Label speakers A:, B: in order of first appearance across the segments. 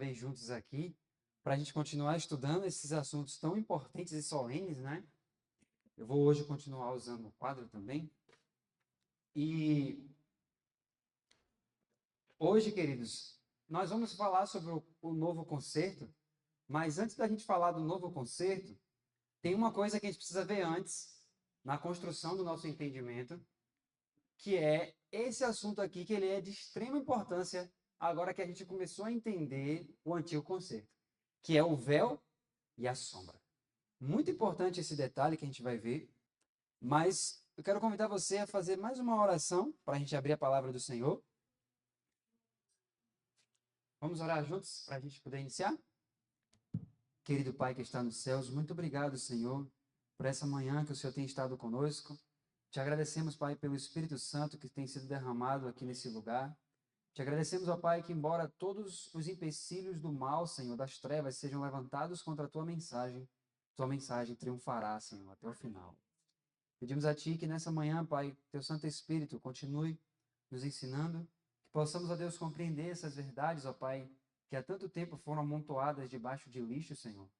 A: vez juntos aqui, para a gente continuar estudando esses assuntos tão importantes e solenes, né? Eu vou hoje continuar usando o quadro também. E hoje, queridos, nós vamos falar sobre o novo concerto, mas antes da gente falar do novo concerto, tem uma coisa que a gente precisa ver antes, na construção do nosso entendimento, que é esse assunto aqui, que ele é de extrema importância agora que a gente começou a entender o antigo concerto, que é o véu e a sombra. Muito importante esse detalhe que a gente vai ver, mas eu quero convidar você a fazer mais uma oração para a gente abrir a palavra do Senhor. Vamos orar juntos para a gente poder iniciar? Querido Pai que está nos céus, muito obrigado, Senhor, por essa manhã que o Senhor tem estado conosco. Te agradecemos, Pai, pelo Espírito Santo que tem sido derramado aqui nesse lugar. Te agradecemos, ó Pai, que embora todos os empecilhos do mal, Senhor, das trevas, sejam levantados contra a Tua mensagem triunfará, Senhor, até o final. Pedimos a Ti que nessa manhã, Pai, Teu Santo Espírito continue nos ensinando, que possamos, ó Deus, compreender essas verdades, ó Pai, que há tanto tempo foram amontoadas debaixo de lixo, Senhor,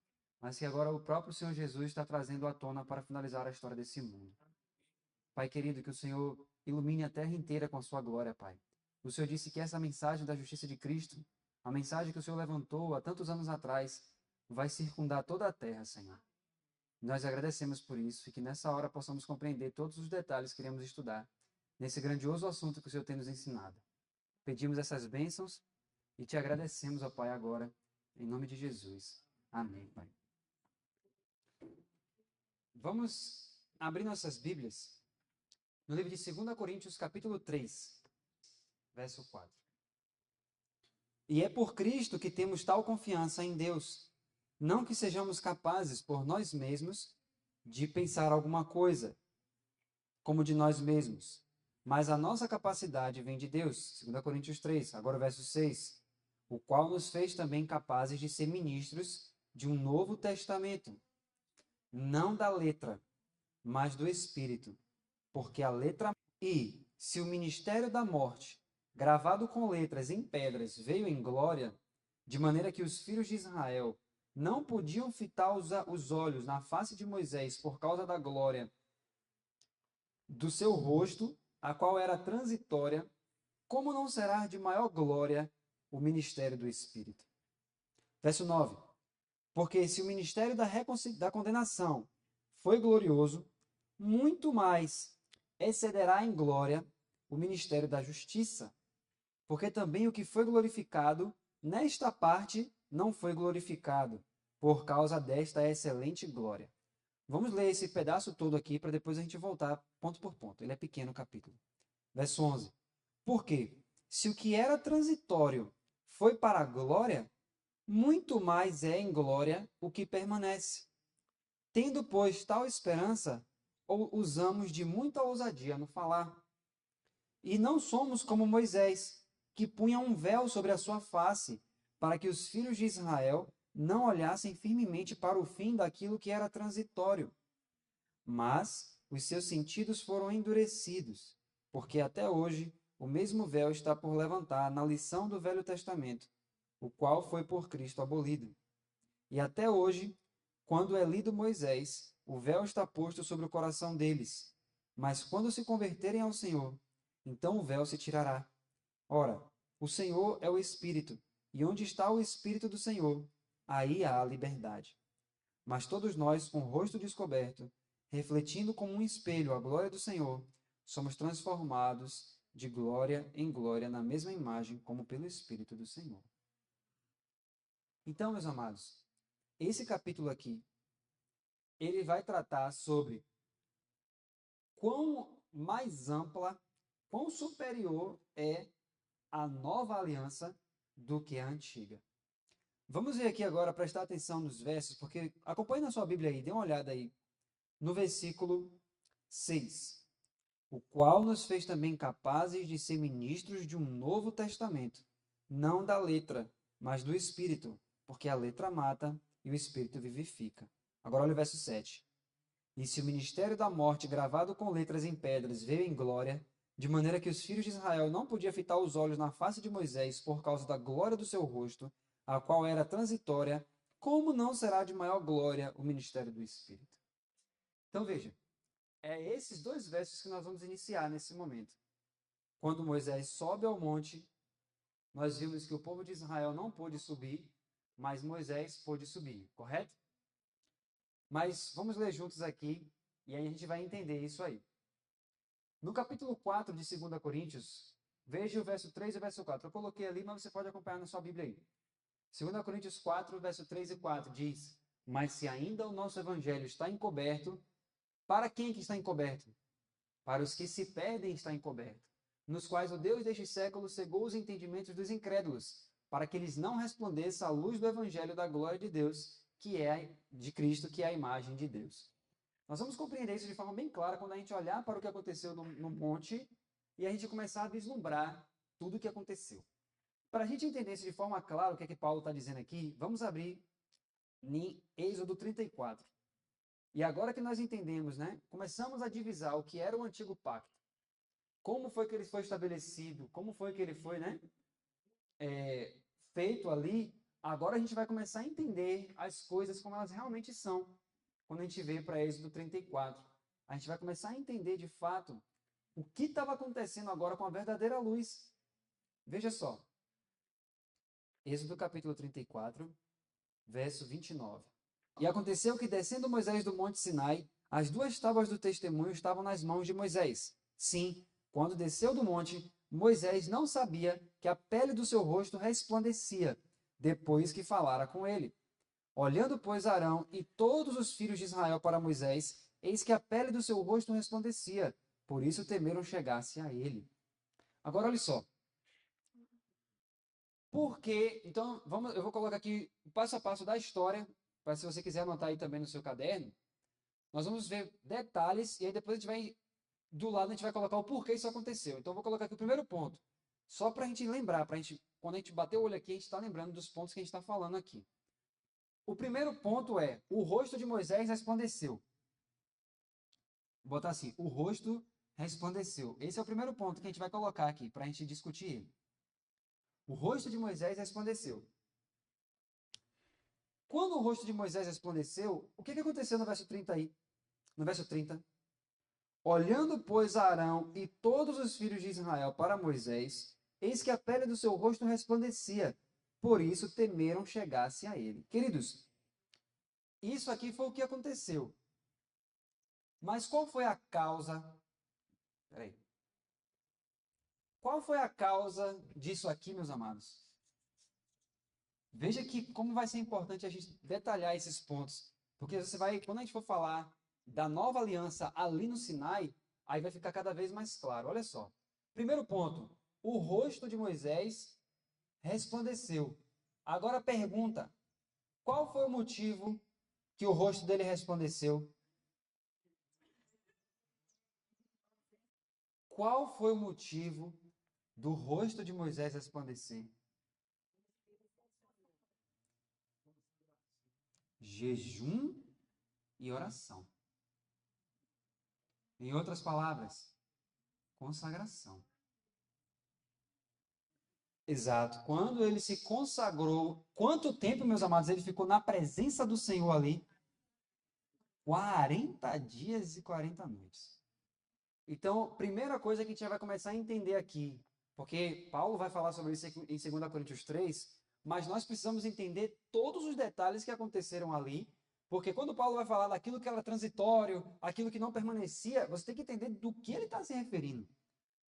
A: mas que agora o próprio Senhor Jesus está trazendo à tona para finalizar a história desse mundo. Pai querido, que o Senhor ilumine a terra inteira com a sua glória, Pai. O Senhor disse que essa mensagem da justiça de Cristo, a mensagem que o Senhor levantou há tantos anos atrás, vai circundar toda a terra, Senhor. Nós agradecemos por isso e que nessa hora possamos compreender todos os detalhes que iremos estudar nesse grandioso assunto que o Senhor tem nos ensinado. Pedimos essas bênçãos e te agradecemos, ó Pai, agora, em nome de Jesus. Amém, Pai. Vamos abrir nossas Bíblias no livro de 2 Coríntios, capítulo 3, verso 4. E é por Cristo que temos tal confiança em Deus, não que sejamos capazes por nós mesmos de pensar alguma coisa, como de nós mesmos, mas a nossa capacidade vem de Deus. 2 Coríntios 3, agora o verso 6. O qual nos fez também capazes de ser ministros de um novo testamento, não da letra, mas do Espírito, porque a letra... E, se o ministério da morte, gravado com letras em pedras, veio em glória, de maneira que os filhos de Israel não podiam fitar os olhos na face de Moisés por causa da glória do seu rosto, a qual era transitória, como não será de maior glória o ministério do Espírito? Verso 9. Porque se o ministério da condenação foi glorioso, muito mais excederá em glória o ministério da justiça. Porque também o que foi glorificado, nesta parte, não foi glorificado, por causa desta excelente glória. Vamos ler esse pedaço todo aqui, para depois a gente voltar ponto por ponto. Ele é pequeno o capítulo. Verso 11. Porque, se o que era transitório foi para a glória, muito mais é em glória o que permanece. Tendo, pois, tal esperança, usamos de muita ousadia no falar. E não somos como Moisés, que punha um véu sobre a sua face, para que os filhos de Israel não olhassem firmemente para o fim daquilo que era transitório. Mas os seus sentidos foram endurecidos, porque até hoje o mesmo véu está por levantar na lição do Velho Testamento, o qual foi por Cristo abolido. E até hoje, quando é lido Moisés, o véu está posto sobre o coração deles. Mas quando se converterem ao Senhor, então o véu se tirará. Ora, o Senhor é o Espírito, e onde está o Espírito do Senhor, aí há a liberdade. Mas todos nós, com o rosto descoberto, refletindo como um espelho a glória do Senhor, somos transformados de glória em glória na mesma imagem como pelo Espírito do Senhor. Então, meus amados, esse capítulo aqui, ele vai tratar sobre quão mais ampla, quão superior é a nova aliança do que a antiga. Vamos ver aqui agora, prestar atenção nos versos, porque acompanhe na sua Bíblia aí, dê uma olhada aí, no versículo 6. O qual nos fez também capazes de ser ministros de um novo testamento, não da letra, mas do Espírito, porque a letra mata e o Espírito vivifica. Agora olha o verso 7. E se o ministério da morte, gravado com letras em pedras, veio em glória, de maneira que os filhos de Israel não podiam fitar os olhos na face de Moisés por causa da glória do seu rosto, a qual era transitória, como não será de maior glória o ministério do Espírito? Então veja, é esses dois versos que nós vamos iniciar nesse momento. Quando Moisés sobe ao monte, nós vimos que o povo de Israel não pôde subir, mas Moisés pôde subir, correto? Mas vamos ler juntos aqui, e aí a gente vai entender isso aí. No capítulo 4 de 2 Coríntios, veja o verso 3 e o verso 4. Eu coloquei ali, mas você pode acompanhar na sua Bíblia aí. 2 Coríntios 4, verso 3 e 4 diz: Mas se ainda o nosso evangelho está encoberto, para quem que está encoberto? Para os que se perdem está encoberto, nos quais o Deus deste século cegou os entendimentos dos incrédulos, para que eles não resplandeça a luz do evangelho da glória de Deus, que é de Cristo, que é a imagem de Deus. Nós vamos compreender isso de forma bem clara quando a gente olhar para o que aconteceu no monte e a gente começar a vislumbrar tudo o que aconteceu. Para a gente entender isso de forma clara, o que é que Paulo está dizendo aqui, vamos abrir em Êxodo 34. E agora que nós entendemos, né, começamos a divisar o que era o antigo pacto, como foi que ele foi estabelecido, como foi que ele foi, né, feito ali, agora a gente vai começar a entender as coisas como elas realmente são. Quando a gente vê para Êxodo 34, a gente vai começar a entender de fato o que estava acontecendo agora com a verdadeira luz. Veja só, Êxodo capítulo 34, verso 29. E aconteceu que, descendo Moisés do monte Sinai, as duas tábuas do testemunho estavam nas mãos de Moisés. Sim, quando desceu do monte, Moisés não sabia que a pele do seu rosto resplandecia, depois que falara com ele. Olhando, pois, Arão e todos os filhos de Israel para Moisés, eis que a pele do seu rosto resplandecia. Por isso temeram chegar-se a ele. Agora, olha só. Por quê? Então, eu vou colocar aqui o passo a passo da história, para se você quiser anotar aí também no seu caderno. Nós vamos ver detalhes e aí depois a gente vai, do lado, a gente vai colocar o porquê isso aconteceu. Então, eu vou colocar aqui o primeiro ponto. Só para a gente lembrar, quando a gente bater o olho aqui, a gente está lembrando dos pontos que a gente está falando aqui. O primeiro ponto é, o rosto de Moisés resplandeceu. Vou botar assim, o rosto resplandeceu. Esse é o primeiro ponto que a gente vai colocar aqui, para a gente discutir ele. O rosto de Moisés resplandeceu. Quando o rosto de Moisés resplandeceu, o que aconteceu no verso 30 aí? No verso 30. Olhando, pois, Arão e todos os filhos de Israel para Moisés, eis que a pele do seu rosto resplandecia. Por isso temeram chegar-se a ele. Queridos, isso aqui foi o que aconteceu. Mas qual foi a causa? Peraí. Qual foi a causa disso aqui, meus amados? Veja que como vai ser importante a gente detalhar esses pontos. Porque você vai, quando a gente for falar da nova aliança ali no Sinai, aí vai ficar cada vez mais claro. Olha só. Primeiro ponto, o rosto de Moisés resplandeceu. Agora pergunta, qual foi o motivo que o rosto dele resplandeceu? Qual foi o motivo do rosto de Moisés resplandecer? Jejum e oração. Em outras palavras, consagração. Exato. Quando ele se consagrou, quanto tempo, meus amados, ele ficou na presença do Senhor ali? 40 dias e 40 noites. Então, primeira coisa que a gente já vai começar a entender aqui, porque Paulo vai falar sobre isso em 2 Coríntios 3, mas nós precisamos entender todos os detalhes que aconteceram ali, porque quando Paulo vai falar daquilo que era transitório, aquilo que não permanecia, você tem que entender do que ele está se referindo.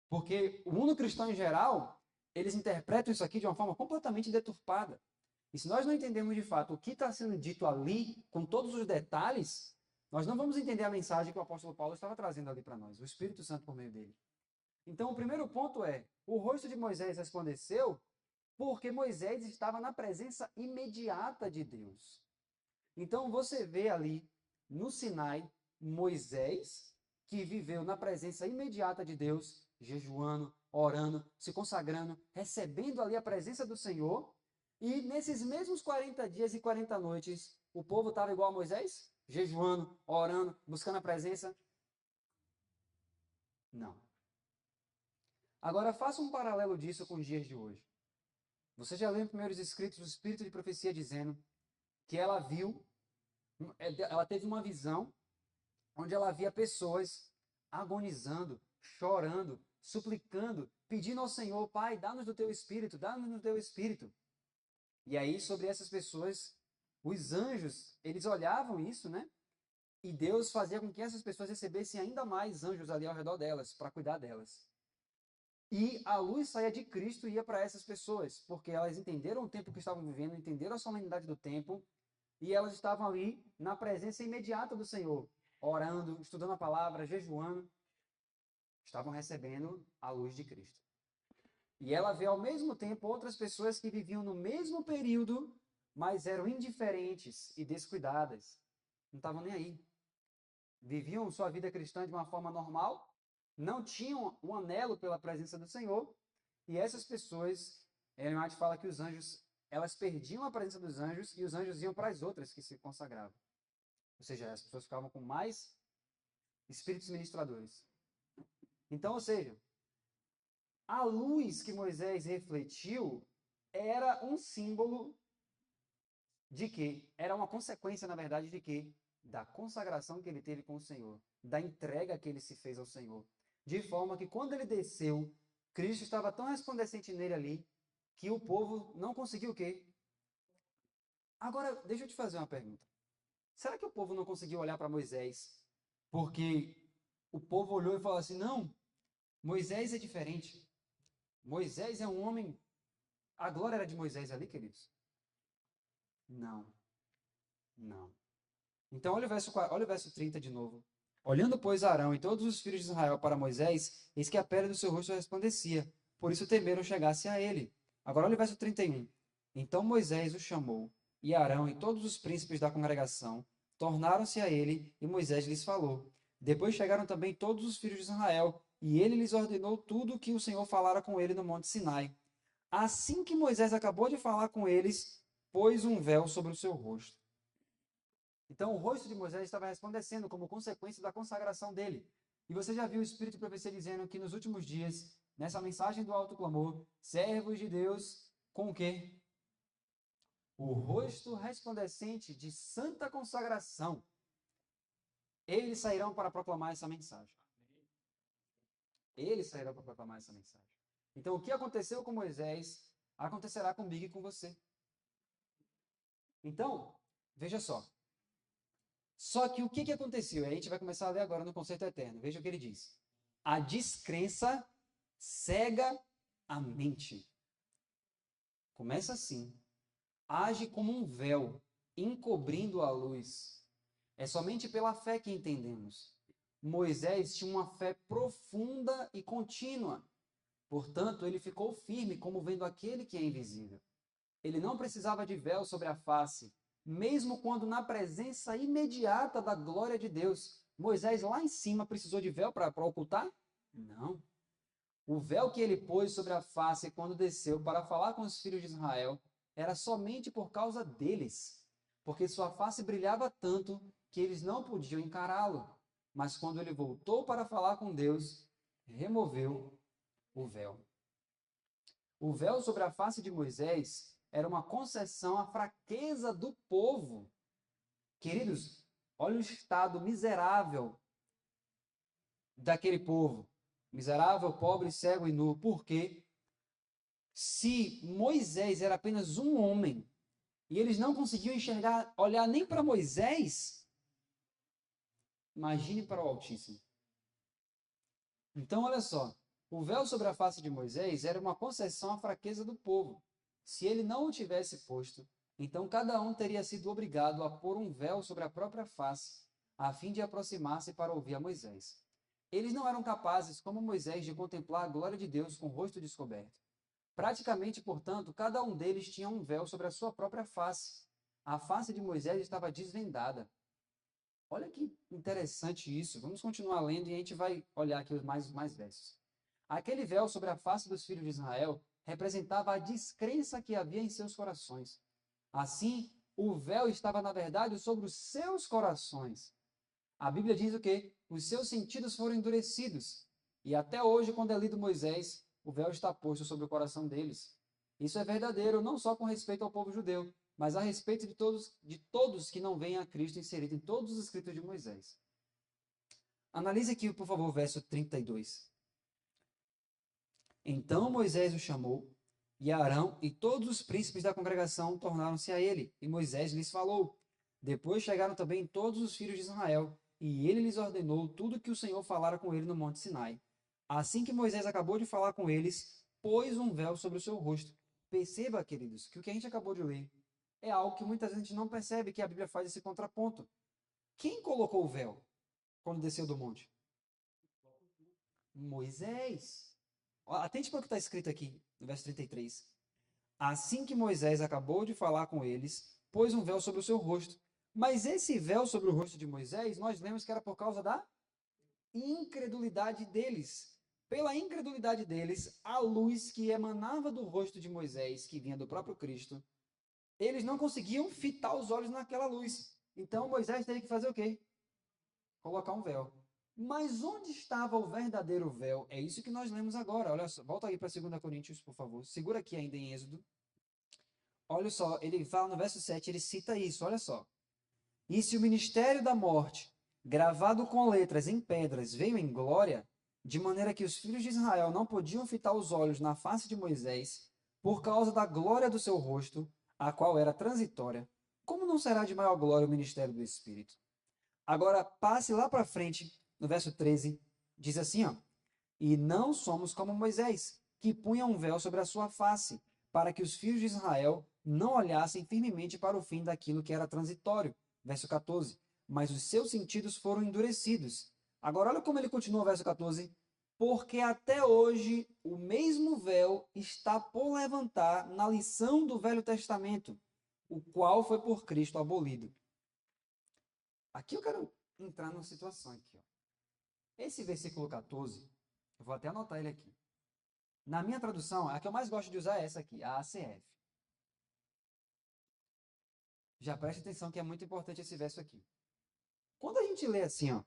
A: Porque o mundo cristão em geral, eles interpretam isso aqui de uma forma completamente deturpada. E se nós não entendemos de fato o que está sendo dito ali, com todos os detalhes, nós não vamos entender a mensagem que o apóstolo Paulo estava trazendo ali para nós, o Espírito Santo por meio dele. Então, o primeiro ponto é, o rosto de Moisés resplandeceu porque Moisés estava na presença imediata de Deus. Então, você vê ali no Sinai, Moisés, que viveu na presença imediata de Deus, jejuando, orando, se consagrando, recebendo ali a presença do Senhor. E nesses mesmos 40 dias e 40 noites, o povo estava igual a Moisés? Jejuando, orando, buscando a presença? Não. Agora, faça um paralelo disso com os dias de hoje. Você já leu em Primeiros Escritos o Espírito de profecia dizendo que ela viu, ela teve uma visão onde ela via pessoas agonizando, chorando, suplicando, pedindo ao Senhor, Pai, dá-nos do teu Espírito, dá-nos do teu Espírito. E aí, sobre essas pessoas, os anjos, eles olhavam isso, né? E Deus fazia com que essas pessoas recebessem ainda mais anjos ali ao redor delas, para cuidar delas. E a luz saía de Cristo e ia para essas pessoas, porque elas entenderam o tempo que estavam vivendo, entenderam a solenidade do tempo, e elas estavam ali na presença imediata do Senhor, orando, estudando a palavra, jejuando, estavam recebendo a luz de Cristo. E ela vê ao mesmo tempo outras pessoas que viviam no mesmo período, mas eram indiferentes e descuidadas. Não estavam nem aí. Viviam sua vida cristã de uma forma normal, não tinham um anelo pela presença do Senhor, e essas pessoas, Ellen White fala que os anjos, elas perdiam a presença dos anjos e os anjos iam para as outras que se consagravam. Ou seja, as pessoas ficavam com mais espíritos ministradores. Então, ou seja, a luz que Moisés refletiu era um símbolo de quê? Era uma consequência, na verdade, de quê? Da consagração que ele teve com o Senhor, da entrega que ele se fez ao Senhor. De forma que quando ele desceu, Cristo estava tão resplandecente nele ali, que o povo não conseguiu o quê? Agora, deixa eu te fazer uma pergunta. Será que o povo não conseguiu olhar para Moisés porque o povo olhou e falou assim, não, Moisés é diferente. Moisés é um homem... A glória era de Moisés ali, queridos? Não, não. Então, olha o verso 30 de novo. Olhando, pois, Arão e todos os filhos de Israel para Moisés, eis que a pele do seu rosto resplandecia. Por isso temeram chegar-se a ele. Agora, olha o verso 31. Então Moisés o chamou, e Arão e todos os príncipes da congregação tornaram-se a ele, e Moisés lhes falou. Depois chegaram também todos os filhos de Israel, e ele lhes ordenou tudo o que o Senhor falara com ele no monte Sinai. Assim que Moisés acabou de falar com eles, pôs um véu sobre o seu rosto. Então, o rosto de Moisés estava resplandecendo como consequência da consagração dele. E você já viu o Espírito de profecia dizendo que nos últimos dias, nessa mensagem do alto clamor, servos de Deus, com o quê? O rosto resplandecente de santa consagração. Eles sairão para proclamar essa mensagem. Eles sairão para proclamar essa mensagem. Então, o que aconteceu com Moisés, acontecerá comigo e com você. Então, veja só. Só que o que aconteceu? A gente vai começar a ler agora no Conceito Eterno. Veja o que ele diz. A descrença cega a mente. Começa assim. Age como um véu, encobrindo a luz. É somente pela fé que entendemos. Moisés tinha uma fé profunda e contínua. Portanto, ele ficou firme como vendo aquele que é invisível. Ele não precisava de véu sobre a face, mesmo quando na presença imediata da glória de Deus. Moisés lá em cima precisou de véu para ocultar? Não. O véu que ele pôs sobre a face quando desceu para falar com os filhos de Israel era somente por causa deles, porque sua face brilhava tanto que eles não podiam encará-lo. Mas quando ele voltou para falar com Deus, removeu o véu. O véu sobre a face de Moisés era uma concessão à fraqueza do povo. Queridos, olha o estado miserável daquele povo. Miserável, pobre, cego e nu. Por quê? Se Moisés era apenas um homem e eles não conseguiam enxergar, olhar nem para Moisés, imagine para o Altíssimo. Então, olha só. O véu sobre a face de Moisés era uma concessão à fraqueza do povo. Se ele não o tivesse posto, então cada um teria sido obrigado a pôr um véu sobre a própria face, a fim de aproximar-se para ouvir a Moisés. Eles não eram capazes, como Moisés, de contemplar a glória de Deus com o rosto descoberto. Praticamente, portanto, cada um deles tinha um véu sobre a sua própria face. A face de Moisés estava desvendada. Olha que interessante isso. Vamos continuar lendo e a gente vai olhar aqui mais versos. Aquele véu sobre a face dos filhos de Israel representava a descrença que havia em seus corações. Assim, o véu estava, na verdade, sobre os seus corações. A Bíblia diz o quê? Os seus sentidos foram endurecidos. E até hoje, quando é lido Moisés, o véu está posto sobre o coração deles. Isso é verdadeiro não só com respeito ao povo judeu, mas a respeito de todos que não veem a Cristo inserido em todos os escritos de Moisés. Analise aqui, por favor, o verso 32. Então Moisés o chamou, e Arão e todos os príncipes da congregação tornaram-se a ele, e Moisés lhes falou. Depois chegaram também todos os filhos de Israel, e ele lhes ordenou tudo o que o Senhor falara com ele no monte Sinai. Assim que Moisés acabou de falar com eles, pôs um véu sobre o seu rosto. Perceba, queridos, que o que a gente acabou de ler é algo que muitas vezes a gente não percebe, que a Bíblia faz esse contraponto. Quem colocou o véu quando desceu do monte? Moisés. Atente para o que está escrito aqui, no verso 33. Assim que Moisés acabou de falar com eles, pôs um véu sobre o seu rosto. Mas esse véu sobre o rosto de Moisés, nós lemos que era por causa da incredulidade deles. Pela incredulidade deles, a luz que emanava do rosto de Moisés, que vinha do próprio Cristo, eles não conseguiam fitar os olhos naquela luz. Então Moisés teve que fazer o quê? Colocar um véu. Mas onde estava o verdadeiro véu? É isso que nós lemos agora. Olha só, volta aí para 2 Coríntios, por favor. Segura aqui ainda em Êxodo. Olha só, ele fala no verso 7, ele cita isso, olha só. E se o ministério da morte, gravado com letras em pedras, veio em glória, de maneira que os filhos de Israel não podiam fitar os olhos na face de Moisés, por causa da glória do seu rosto, a qual era transitória, como não será de maior glória o ministério do Espírito? Agora, passe lá para frente, no verso 13, diz assim, ó. E não somos como Moisés, que punha um véu sobre a sua face, para que os filhos de Israel não olhassem firmemente para o fim daquilo que era transitório. Verso 14. Mas os seus sentidos foram endurecidos. Agora, olha como ele continua o verso 14. Porque até hoje o mesmo véu está por levantar na lição do Velho Testamento, o qual foi por Cristo abolido. Aqui eu quero entrar numa situação aqui, ó. Esse versículo 14, eu vou até anotar ele aqui. Na minha tradução, a que eu mais gosto de usar é essa aqui, a ACF. Já preste atenção que é muito importante esse verso aqui. Quando a gente lê assim, ó,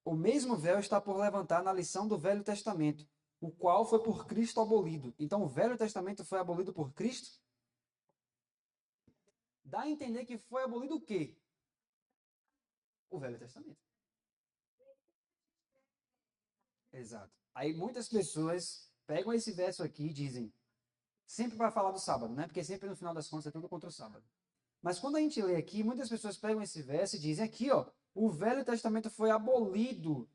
A: o mesmo véu está por levantar na lição do Velho Testamento, o qual foi por Cristo abolido. Então, o Velho Testamento foi abolido por Cristo? Dá a entender que foi abolido o quê? O Velho Testamento. Exato. Aí muitas pessoas pegam esse verso aqui e dizem, sempre para falar do sábado, né? Porque sempre no final das contas é tudo contra o sábado. Mas quando a gente lê aqui, muitas pessoas pegam esse verso e dizem aqui, ó, o Velho Testamento foi abolido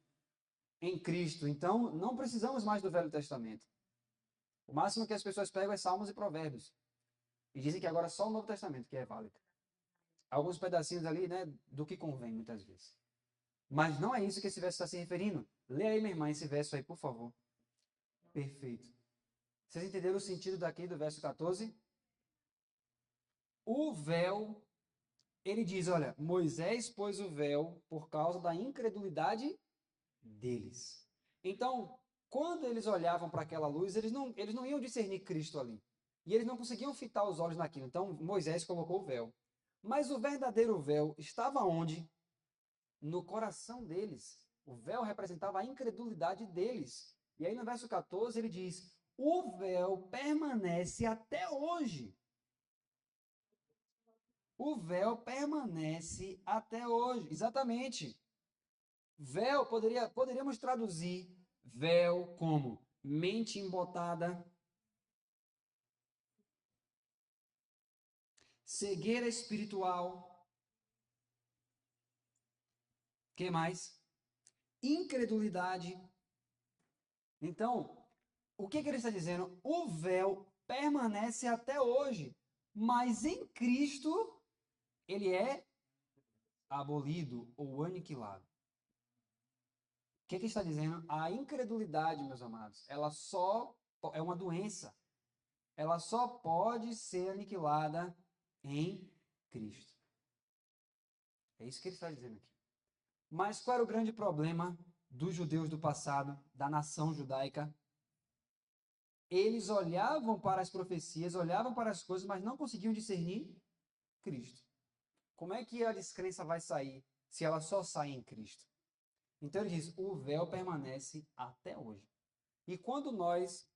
A: em Cristo, então não precisamos mais do Velho Testamento. O máximo que as pessoas pegam é Salmos e Provérbios. E dizem que agora só o Novo Testamento que é válido. Alguns pedacinhos ali, né, do que convém, muitas vezes. Mas não é isso que esse verso está se referindo. Lê aí, minha irmã, esse verso aí, por favor. Perfeito. Vocês entenderam o sentido daqui do verso 14? O véu, ele diz, olha, Moisés pôs o véu por causa da incredulidade deles. Então, quando eles olhavam para aquela luz, eles não iam discernir Cristo ali. E eles não conseguiam fitar os olhos naquilo. Então, Moisés colocou o véu. Mas o verdadeiro véu estava onde? No coração deles. O véu representava a incredulidade deles. E aí no verso 14 ele diz: o véu permanece até hoje. O véu permanece até hoje. Exatamente. Véu, poderíamos traduzir véu como mente embotada, cegueira espiritual, que mais? Incredulidade. Então, o que ele está dizendo? O véu permanece até hoje, mas em Cristo ele é abolido ou aniquilado. O que ele está dizendo? A incredulidade, meus amados, ela só é uma doença. Ela só pode ser aniquilada em Cristo. É isso que ele está dizendo aqui. Mas qual era o grande problema dos judeus do passado, da nação judaica? Eles olhavam para as profecias, olhavam para as coisas, mas não conseguiam discernir Cristo. Como é que a descrença vai sair se ela só sai em Cristo? Então ele diz: o véu permanece até hoje. E quando nós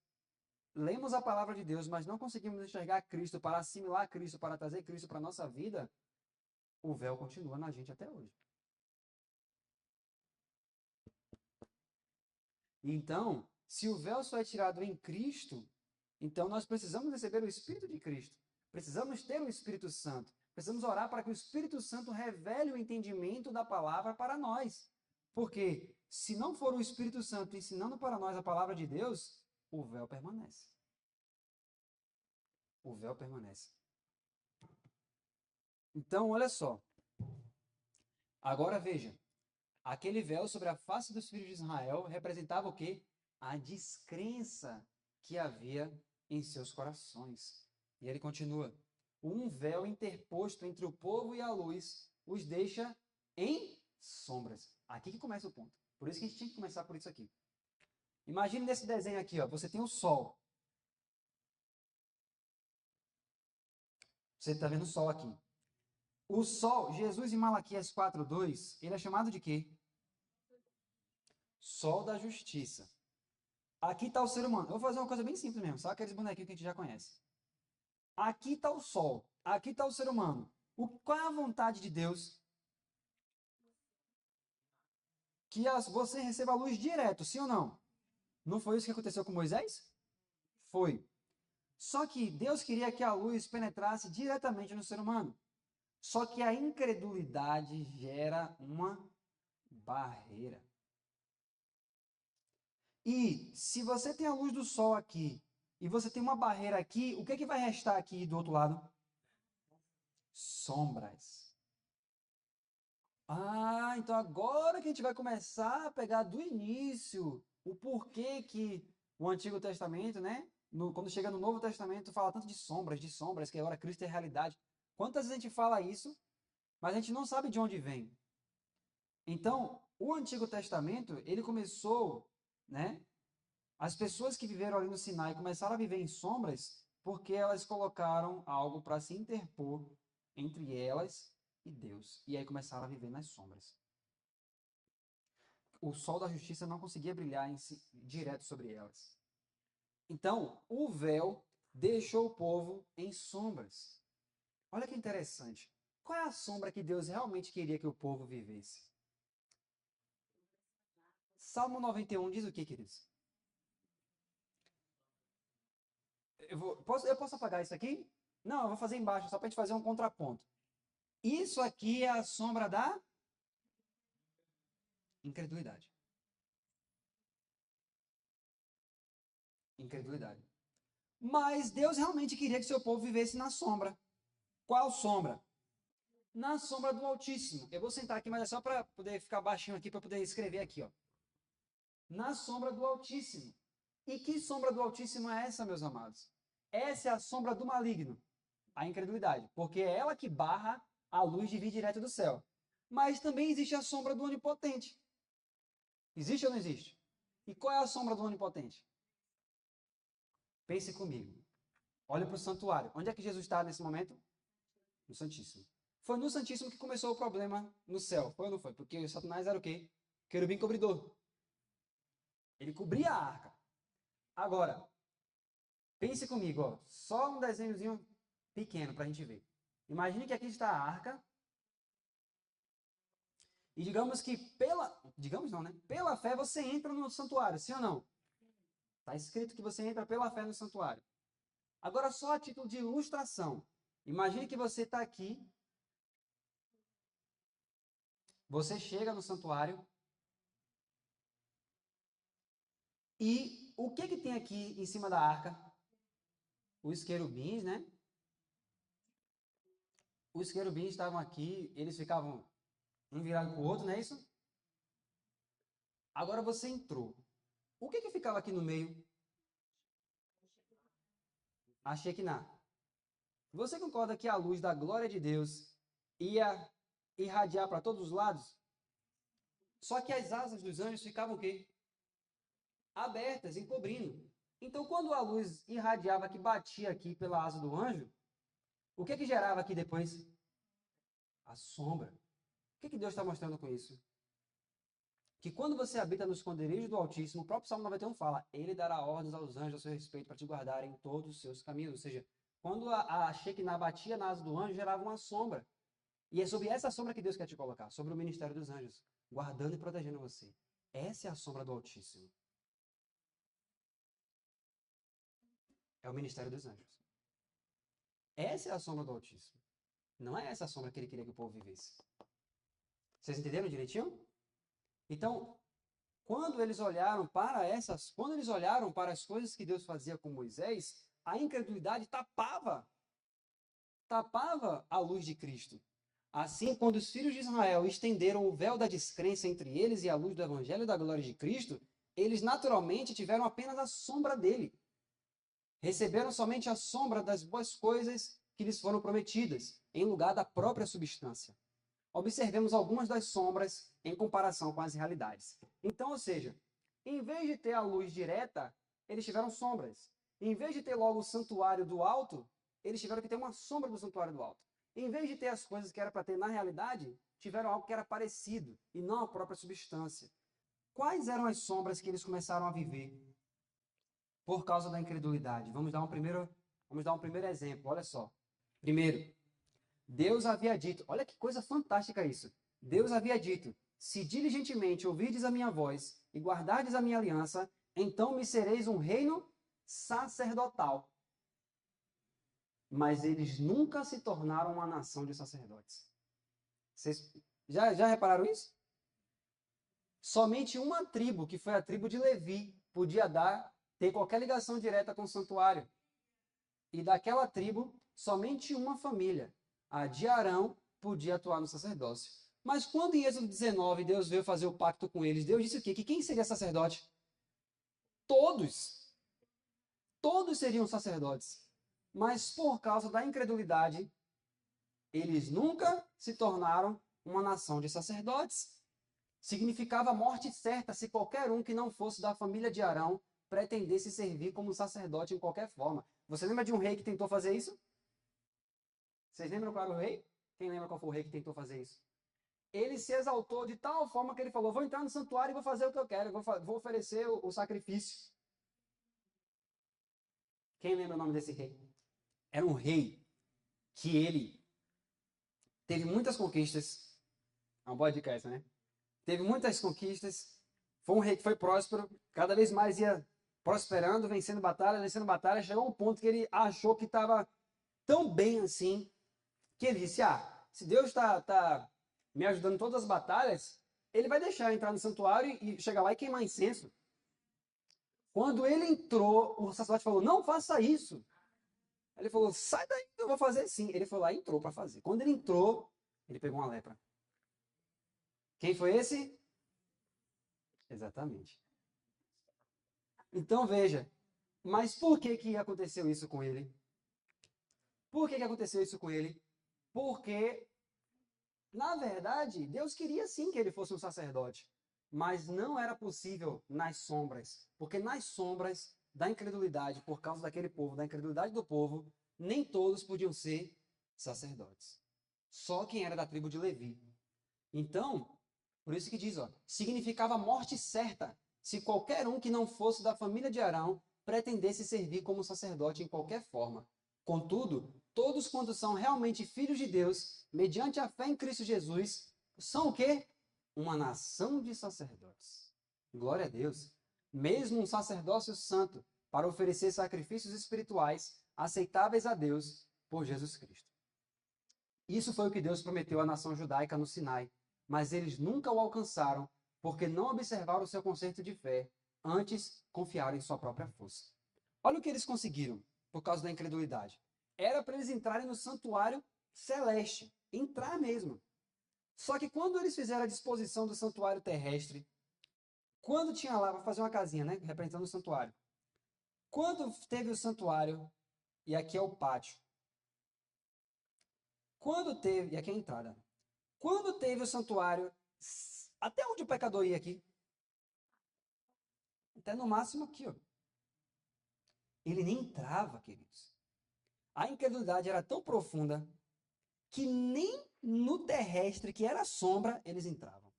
A: lemos a palavra de Deus, mas não conseguimos enxergar Cristo para assimilar Cristo, para trazer Cristo para a nossa vida, o véu continua na gente até hoje. Então, se o véu só é tirado em Cristo, então nós precisamos receber o Espírito de Cristo. Precisamos ter o Espírito Santo. Precisamos orar para que o Espírito Santo revele o entendimento da palavra para nós. Porque se não for o Espírito Santo ensinando para nós a palavra de Deus, o véu permanece. O véu permanece. Então, olha só. Agora veja. Aquele véu sobre a face dos filhos de Israel representava o quê? A descrença que havia em seus corações. E ele continua. Um véu interposto entre o povo e a luz os deixa em sombras. Aqui que começa o ponto. Por isso que a gente tinha que começar por isso aqui. Imagine nesse desenho aqui, ó, você tem o sol. Você está vendo o sol aqui. O sol, Jesus em Malaquias 4:2, ele é chamado de quê? Sol da justiça. Aqui está o ser humano. Eu vou fazer uma coisa bem simples mesmo, só aqueles bonequinhos que a gente já conhece. Aqui está o sol. Aqui está o ser humano. Qual é a vontade de Deus? Que você receba a luz direto, sim ou não? Não foi isso que aconteceu com Moisés? Foi. Só que Deus queria que a luz penetrasse diretamente no ser humano. Só que a incredulidade gera uma barreira. E se você tem a luz do sol aqui e você tem uma barreira aqui, o que é que vai restar aqui do outro lado? Sombras. Ah, então agora que a gente vai começar a pegar do início o porquê que o Antigo Testamento, né? Quando chega no Novo Testamento, fala tanto de sombras, que agora Cristo é realidade. Quantas vezes a gente fala isso, mas a gente não sabe de onde vem. Então, o Antigo Testamento, ele começou, né? As pessoas que viveram ali no Sinai começaram a viver em sombras porque elas colocaram algo para se interpor entre elas e Deus. E aí começaram a viver nas sombras. O sol da justiça não conseguia brilhar direto sobre elas. Então, o véu deixou o povo em sombras. Olha que interessante. Qual é a sombra que Deus realmente queria que o povo vivesse? Salmo 91 diz o que, queridos? Eu posso apagar isso aqui? Não, eu vou fazer embaixo, só para a gente fazer um contraponto. Isso aqui é a sombra da incredulidade. Incredulidade. Mas Deus realmente queria que seu povo vivesse na sombra. Qual sombra? Na sombra do Altíssimo. Eu vou sentar aqui, mas é só para poder ficar baixinho aqui, para poder escrever aqui, ó. Na sombra do Altíssimo. E que sombra do Altíssimo é essa, meus amados? Essa é a sombra do maligno, a incredulidade, porque é ela que barra a luz de vir direto do céu. Mas também existe a sombra do Onipotente. Existe ou não existe? E qual é a sombra do Onipotente? Pense comigo. Olhe para o santuário. Onde é que Jesus está nesse momento? No Santíssimo. Foi no Santíssimo que começou o problema no céu. Foi ou não foi? Porque Satanás era o quê? Querubim cobridor. Ele cobria a arca. Agora, pense comigo, ó. Só um desenhozinho pequeno para a gente ver. Imagine que aqui está a arca. E digamos que digamos não, né? Pela fé você entra no santuário, sim ou não? Está escrito que você entra pela fé no santuário. Agora, só a título de ilustração. Imagine que você está aqui, você chega no santuário e o que que tem aqui em cima da arca? Os querubins, né? Os querubins estavam aqui, eles ficavam um virado para o outro, não é isso? Agora você entrou. O que que ficava aqui no meio? A Shekinah. Você concorda que a luz da glória de Deus ia irradiar para todos os lados? Só que as asas dos anjos ficavam o quê? Abertas, encobrindo. Então, quando a luz irradiava que batia aqui pela asa do anjo, o que que gerava aqui depois? A sombra. O que que Deus está mostrando com isso? que quando você habita no esconderijo do Altíssimo, o próprio Salmo 91 fala, ele dará ordens aos anjos a seu respeito para te guardarem em todos os seus caminhos. Ou seja, quando a Shekinah batia na asa do anjo, gerava uma sombra. E é sobre essa sombra que Deus quer te colocar, sobre o ministério dos anjos, guardando e protegendo você. Essa é a sombra do Altíssimo. É o ministério dos anjos. Essa é a sombra do Altíssimo. Não é essa a sombra que ele queria que o povo vivesse. Vocês entenderam direitinho? Então, quando eles olharam para as coisas que Deus fazia com Moisés, a incredulidade tapava a luz de Cristo. Assim, quando os filhos de Israel estenderam o véu da descrença entre eles e a luz do evangelho da glória de Cristo, eles naturalmente tiveram apenas a sombra dele. Receberam somente a sombra das boas coisas que lhes foram prometidas, em lugar da própria substância. Observemos algumas das sombras em comparação com as realidades. Então, ou seja, em vez de ter a luz direta, eles tiveram sombras. Em vez de ter logo o santuário do alto, eles tiveram que ter uma sombra do santuário do alto. Em vez de ter as coisas que era para ter na realidade, tiveram algo que era parecido, e não a própria substância. Quais eram as sombras que eles começaram a viver por causa da incredulidade? Vamos dar um primeiro exemplo, olha só. Primeiro, Deus havia dito, olha que coisa fantástica isso. Deus havia dito, se diligentemente ouvirdes a minha voz e guardardes a minha aliança, então me sereis um reino sacerdotal. Mas eles nunca se tornaram uma nação de sacerdotes. Vocês já repararam isso? Somente uma tribo, que foi a tribo de Levi, podia ter qualquer ligação direta com o santuário. E daquela tribo, somente uma família, a de Arão, podia atuar no sacerdócio. Mas quando em Êxodo 19 Deus veio fazer o pacto com eles, Deus disse o quê? Que quem seria sacerdote? Todos. Todos seriam sacerdotes. Mas por causa da incredulidade, eles nunca se tornaram uma nação de sacerdotes. Significava morte certa se qualquer um que não fosse da família de Arão pretendesse servir como sacerdote em qualquer forma. Você lembra de um rei que tentou fazer isso? Vocês lembram qual era o rei? Quem lembra qual foi o rei que tentou fazer isso? Ele se exaltou de tal forma que ele falou, vou entrar no santuário e vou fazer o que eu quero, vou oferecer o sacrifício. Quem lembra o nome desse rei? Era um rei que ele teve muitas conquistas. É uma boa dica essa, né? Teve muitas conquistas. Foi um rei que foi próspero, cada vez mais ia prosperando, vencendo batalha. Chegou a um ponto que ele achou que estava tão bem assim, que ele disse, se Deus está me ajudando em todas as batalhas, ele vai deixar eu entrar no santuário e chegar lá e queimar incenso. Quando ele entrou, o sacerdote falou, não faça isso. Ele falou, sai daí, eu vou fazer sim. Ele foi lá e entrou para fazer. Quando ele entrou, ele pegou uma lepra. Quem foi esse? Exatamente. Então veja, mas por que aconteceu isso com ele? Por que aconteceu isso com ele? Porque, na verdade, Deus queria sim que ele fosse um sacerdote, mas não era possível nas sombras, porque nas sombras da incredulidade, por causa daquele povo, da incredulidade do povo, nem todos podiam ser sacerdotes. Só quem era da tribo de Levi. Então, por isso que diz, significava morte certa se qualquer um que não fosse da família de Arão pretendesse servir como sacerdote em qualquer forma. Contudo, todos quantos são realmente filhos de Deus, mediante a fé em Cristo Jesus, são o quê? Uma nação de sacerdotes. Glória a Deus. Mesmo um sacerdócio santo para oferecer sacrifícios espirituais aceitáveis a Deus por Jesus Cristo. Isso foi o que Deus prometeu à nação judaica no Sinai, mas eles nunca o alcançaram porque não observaram o seu conceito de fé, antes confiaram em sua própria força. Olha o que eles conseguiram por causa da incredulidade. Era para eles entrarem no santuário celeste, entrar mesmo. Só que quando eles fizeram a disposição do santuário terrestre, quando tinha lá, vou fazer uma casinha, né, representando o santuário. Quando teve o santuário, e aqui é o pátio. E aqui é a entrada. Quando teve o santuário, até onde o pecador ia aqui? Até no máximo aqui, ó. Ele nem entrava, queridos. A incredulidade era tão profunda que nem no terrestre, que era sombra, eles entravam.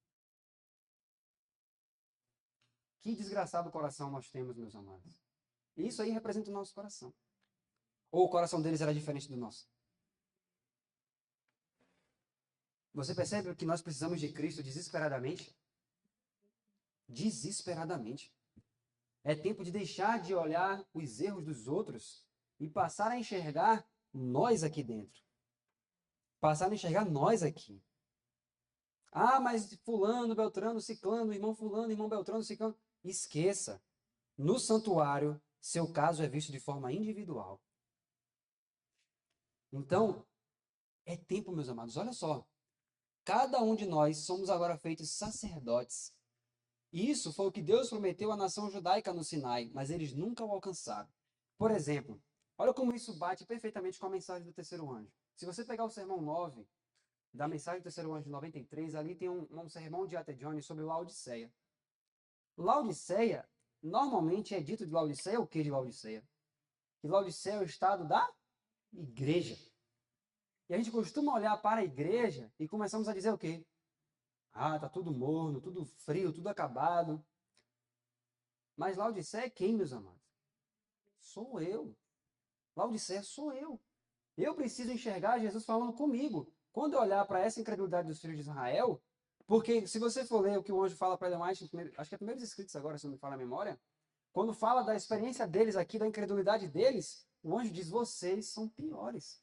A: Que desgraçado coração nós temos, meus amados. Isso aí representa o nosso coração. Ou o coração deles era diferente do nosso? Você percebe que nós precisamos de Cristo desesperadamente? Desesperadamente. É tempo de deixar de olhar os erros dos outros e passar a enxergar nós aqui dentro. Passar a enxergar nós aqui. Ah, mas fulano, beltrano, ciclano, irmão fulano, irmão beltrano, ciclano. Esqueça. No santuário, seu caso é visto de forma individual. Então, é tempo, meus amados. Olha só. Cada um de nós somos agora feitos sacerdotes. Isso foi o que Deus prometeu à nação judaica no Sinai, mas eles nunca o alcançaram. Por exemplo, olha como isso bate perfeitamente com a mensagem do terceiro anjo. Se você pegar o sermão 9, da mensagem do terceiro anjo de 93, ali tem um sermão de A.T. Jones sobre Laodiceia. Laodiceia, normalmente é dito de Laodiceia o que de Laodiceia? Que Laodiceia é o estado da igreja. E a gente costuma olhar para a igreja e começamos a dizer o quê? Ah, tá tudo morno, tudo frio, tudo acabado. Mas Laodiceia é quem, meus amados? Sou eu. Laodiceia sou eu. Eu preciso enxergar Jesus falando comigo. Quando eu olhar para essa incredulidade dos filhos de Israel, porque se você for ler o que o anjo fala para Ellen White, acho que é primeiros escritos agora, se não me falha a memória, quando fala da experiência deles aqui, da incredulidade deles, o anjo diz, vocês são piores.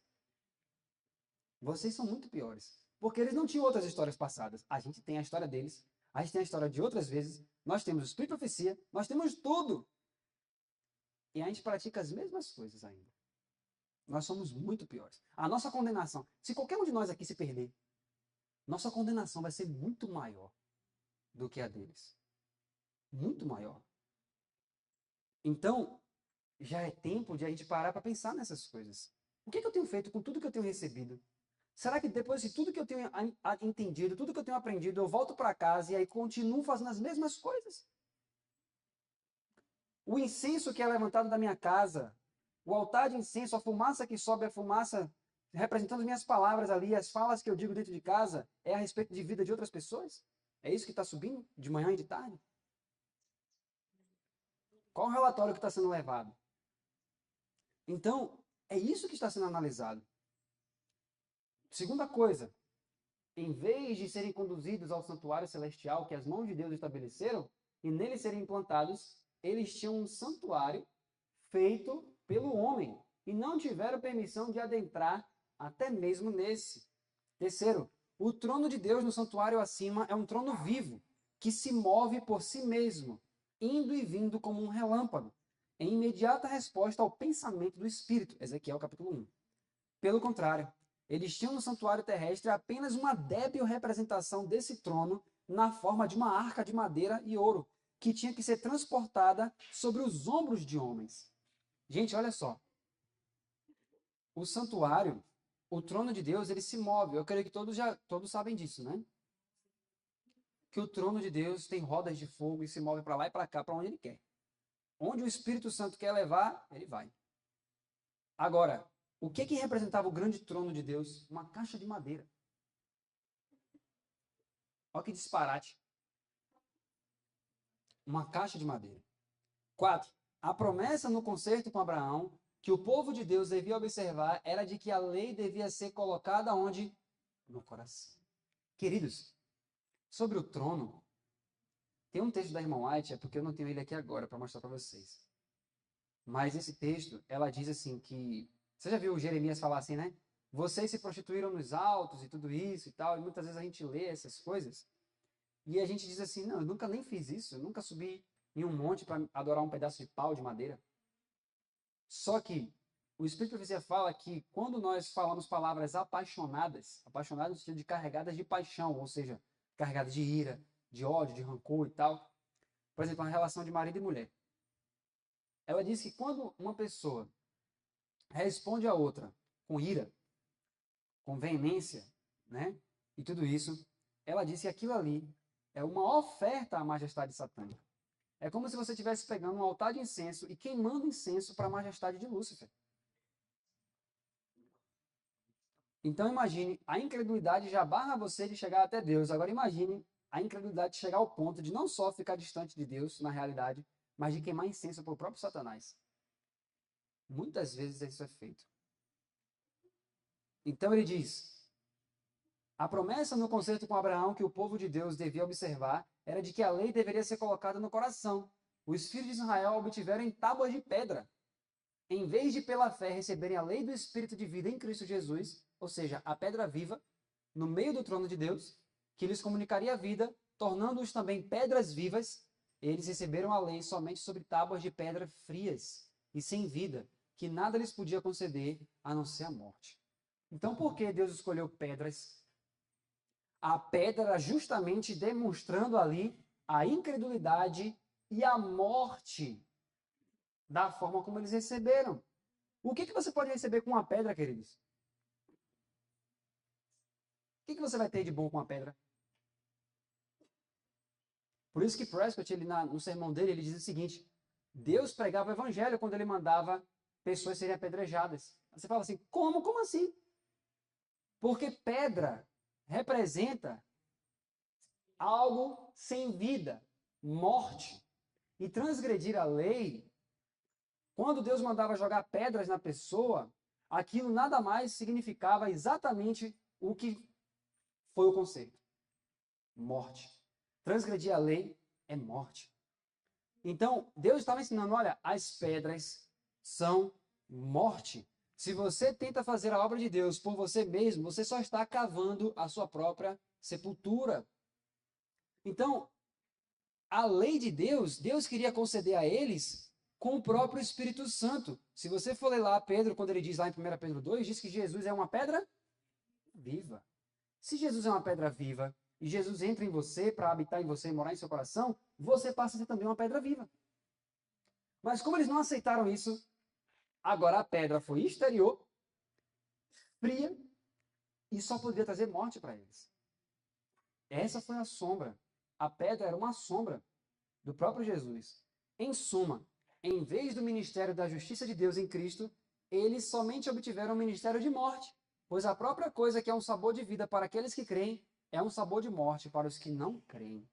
A: Vocês são muito piores. Porque eles não tinham outras histórias passadas. A gente tem a história deles, a gente tem a história de outras vezes, nós temos o Espírito de Profecia, nós temos tudo. E a gente pratica as mesmas coisas ainda. Nós somos muito piores. A nossa condenação, se qualquer um de nós aqui se perder, nossa condenação vai ser muito maior do que a deles. Muito maior. Então, já é tempo de a gente parar para pensar nessas coisas. O que eu tenho feito com tudo que eu tenho recebido? Será que depois de tudo que eu tenho entendido, tudo que eu tenho aprendido, eu volto para casa e aí continuo fazendo as mesmas coisas? O incenso que é levantado da minha casa, o altar de incenso, a fumaça que sobe, a fumaça representando minhas palavras ali, as falas que eu digo dentro de casa, é a respeito de vida de outras pessoas? É isso que está subindo de manhã e de tarde? Qual o relatório que está sendo levado? Então, é isso que está sendo analisado. Segunda coisa, em vez de serem conduzidos ao santuário celestial que as mãos de Deus estabeleceram, e nele serem implantados, eles tinham um santuário feito pelo homem, e não tiveram permissão de adentrar até mesmo nesse. Terceiro, o trono de Deus no santuário acima é um trono vivo, que se move por si mesmo, indo e vindo como um relâmpago, em imediata resposta ao pensamento do Espírito. Ezequiel capítulo 1. Pelo contrário, eles tinham no santuário terrestre apenas uma débil representação desse trono na forma de uma arca de madeira e ouro, que tinha que ser transportada sobre os ombros de homens. Gente, olha só. O santuário, o trono de Deus, ele se move. Eu creio que todos sabem disso, né? Que o trono de Deus tem rodas de fogo e se move para lá e para cá, para onde ele quer. Onde o Espírito Santo quer levar, ele vai. Agora, o que representava o grande trono de Deus? Uma caixa de madeira. Olha que disparate. Uma caixa de madeira. 4. A promessa no concerto com Abraão que o povo de Deus devia observar era de que a lei devia ser colocada onde? No coração. Queridos, sobre o trono, tem um texto da irmã White, é porque eu não tenho ele aqui agora para mostrar para vocês. Mas esse texto, ela diz assim que... Você já viu Jeremias falar assim, né? Vocês se prostituíram nos altos e tudo isso e tal, e muitas vezes a gente lê essas coisas e a gente diz assim, não, eu nunca nem fiz isso, eu nunca subi em um monte para adorar um pedaço de pau de madeira. Só que o Espírito de Profecia fala que quando nós falamos palavras apaixonadas no sentido de carregadas de paixão, ou seja, carregadas de ira, de ódio, de rancor e tal, por exemplo, a relação de marido e mulher. Ela diz que quando uma pessoa responde a outra com ira, com veemência, né? E tudo isso, ela disse que aquilo ali é uma oferta à majestade satânica. É como se você estivesse pegando um altar de incenso e queimando incenso para a majestade de Lúcifer. Então imagine, a incredulidade já barra você de chegar até Deus. Agora imagine a incredulidade chegar ao ponto de não só ficar distante de Deus, na realidade, mas de queimar incenso para o próprio Satanás. Muitas vezes isso é feito. Então ele diz, a promessa no concerto com Abraão que o povo de Deus devia observar era de que a lei deveria ser colocada no coração. Os filhos de Israel obtiveram em tábuas de pedra. Em vez de pela fé receberem a lei do Espírito de vida em Cristo Jesus, ou seja, a pedra viva, no meio do trono de Deus, que lhes comunicaria a vida, tornando-os também pedras vivas, eles receberam a lei somente sobre tábuas de pedra frias e sem vida, que nada lhes podia conceder a não ser a morte. Então, por que Deus escolheu pedras? A pedra era justamente demonstrando ali a incredulidade e a morte da forma como eles receberam. O que você pode receber com uma pedra, queridos? O que você vai ter de bom com a pedra? Por isso que Prescott, no sermão dele, ele diz o seguinte: Deus pregava o evangelho quando ele mandava pessoas serem apedrejadas. Você fala assim, como? Como assim? Porque pedra representa algo sem vida, morte. E transgredir a lei, quando Deus mandava jogar pedras na pessoa, aquilo nada mais significava exatamente o que foi o conceito: morte. Transgredir a lei é morte. Então, Deus estava ensinando, olha, as pedras são morte. Se você tenta fazer a obra de Deus por você mesmo, você só está cavando a sua própria sepultura. Então, a lei de Deus, Deus queria conceder a eles com o próprio Espírito Santo. Se você for ler lá Pedro, quando ele diz lá em 1 Pedro 2, diz que Jesus é uma pedra viva. Se Jesus é uma pedra viva e Jesus entra em você para habitar em você e morar em seu coração, você passa a ser também uma pedra viva. Mas como eles não aceitaram isso, agora a pedra foi exterior, fria, e só poderia trazer morte para eles. Essa foi a sombra. A pedra era uma sombra do próprio Jesus. Em suma, em vez do ministério da justiça de Deus em Cristo, eles somente obtiveram o ministério de morte, pois a própria coisa que é um sabor de vida para aqueles que creem é um sabor de morte para os que não creem.